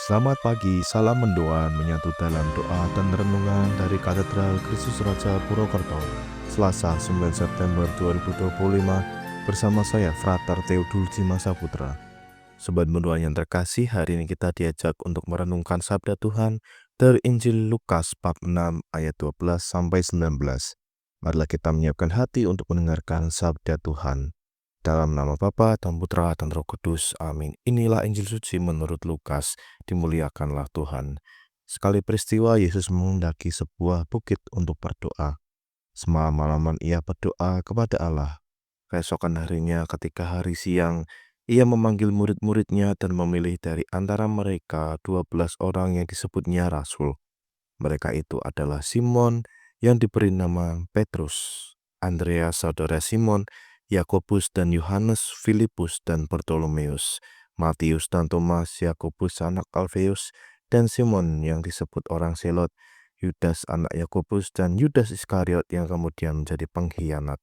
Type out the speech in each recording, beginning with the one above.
Selamat pagi, salam mendoan menyatu dalam doa dan renungan dari Katedral Kristus Raja Purwokerto, Selasa 9 September 2025, bersama saya Frater Theodul Cimasaputra. Sobat mendoan yang terkasih, hari ini kita diajak untuk merenungkan sabda Tuhan dari Injil Lukas bab 6 ayat 12 sampai 19. Marilah kita menyiapkan hati untuk mendengarkan sabda Tuhan. Dalam nama Bapa dan Putra dan Roh Kudus, amin. Inilah Injil suci menurut Lukas, dimuliakanlah Tuhan. Sekali peristiwa Yesus mendaki sebuah bukit untuk berdoa. Semalam-malaman ia berdoa kepada Allah. Keesokan harinya ketika hari siang, ia memanggil murid-muridnya dan memilih dari antara mereka 12 orang yang disebutnya rasul. Mereka itu adalah Simon yang diberi nama Petrus, Andreas saudara Simon, Yakobus dan Yohanes, Filipus dan Bartolomeus, Matius dan Thomas, Yakobus anak Alfeus, dan Simon yang disebut orang Selot, Yudas anak Yakobus, dan Yudas Iskariot yang kemudian menjadi pengkhianat.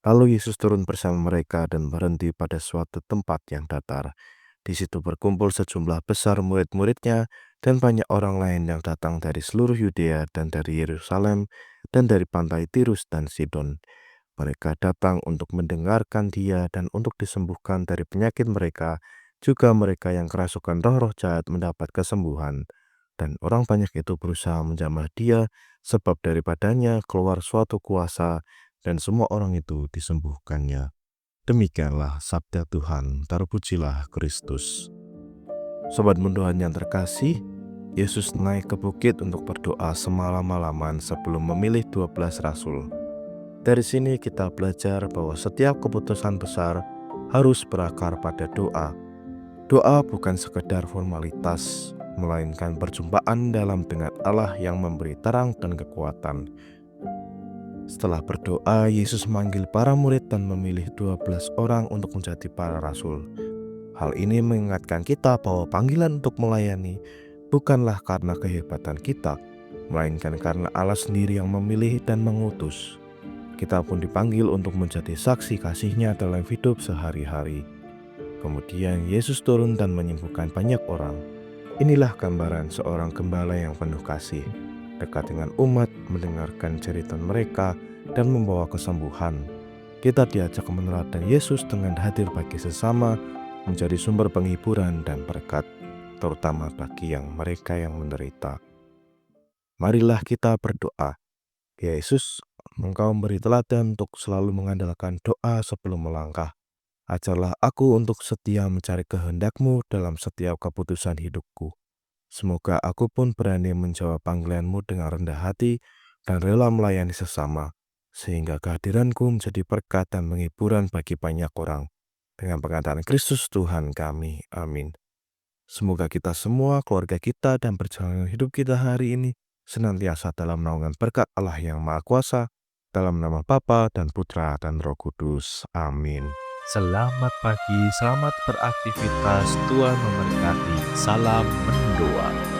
Lalu Yesus turun bersama mereka dan berhenti pada suatu tempat yang datar. Di situ berkumpul sejumlah besar murid-muridnya dan banyak orang lain yang datang dari seluruh Yudea dan dari Yerusalem dan dari pantai Tirus dan Sidon. Mereka datang untuk mendengarkan dia dan untuk disembuhkan dari penyakit mereka. Juga mereka yang kerasukan roh-roh jahat mendapat kesembuhan. Dan orang banyak itu berusaha menjamah dia, sebab daripadanya keluar suatu kuasa, dan semua orang itu disembuhkannya. Demikianlah sabda Tuhan, terpujilah Kristus. Sobat mendoan yang terkasih, Yesus naik ke bukit untuk berdoa semalam-malaman sebelum memilih 12 rasul. Dari sini kita belajar bahwa setiap keputusan besar harus berakar pada doa. Doa bukan sekedar formalitas, melainkan perjumpaan dalam dengan Allah yang memberi terang dan kekuatan. Setelah berdoa, Yesus memanggil para murid dan memilih 12 orang untuk menjadi para rasul. Hal ini mengingatkan kita bahwa panggilan untuk melayani bukanlah karena kehebatan kita, melainkan karena Allah sendiri yang memilih dan mengutus. Kita pun dipanggil untuk menjadi saksi kasih-Nya dalam hidup sehari-hari. Kemudian Yesus turun dan menyembuhkan banyak orang. Inilah gambaran seorang gembala yang penuh kasih, dekat dengan umat, mendengarkan cerita mereka, dan membawa kesembuhan. Kita diajak meneladani Yesus dengan hadir bagi sesama, menjadi sumber penghiburan dan berkat, terutama bagi mereka yang menderita. Marilah kita berdoa. Ya Yesus, Engkau memberi teladan untuk selalu mengandalkan doa sebelum melangkah. Ajarlah aku untuk setia mencari kehendak-Mu dalam setiap keputusan hidupku. Semoga aku pun berani menjawab panggilan-Mu dengan rendah hati dan rela melayani sesama, sehingga kehadiranku menjadi berkat dan penghiburan bagi banyak orang. Dengan pengantaran Kristus Tuhan kami. Amin. Semoga kita semua, keluarga kita, dan perjalanan hidup kita hari ini senantiasa dalam naungan berkat Allah yang Maha Kuasa, dalam nama Bapa dan Putra dan Roh Kudus. Amin. Selamat pagi, selamat beraktivitas, Tuhan memberkati. Salam mendoa.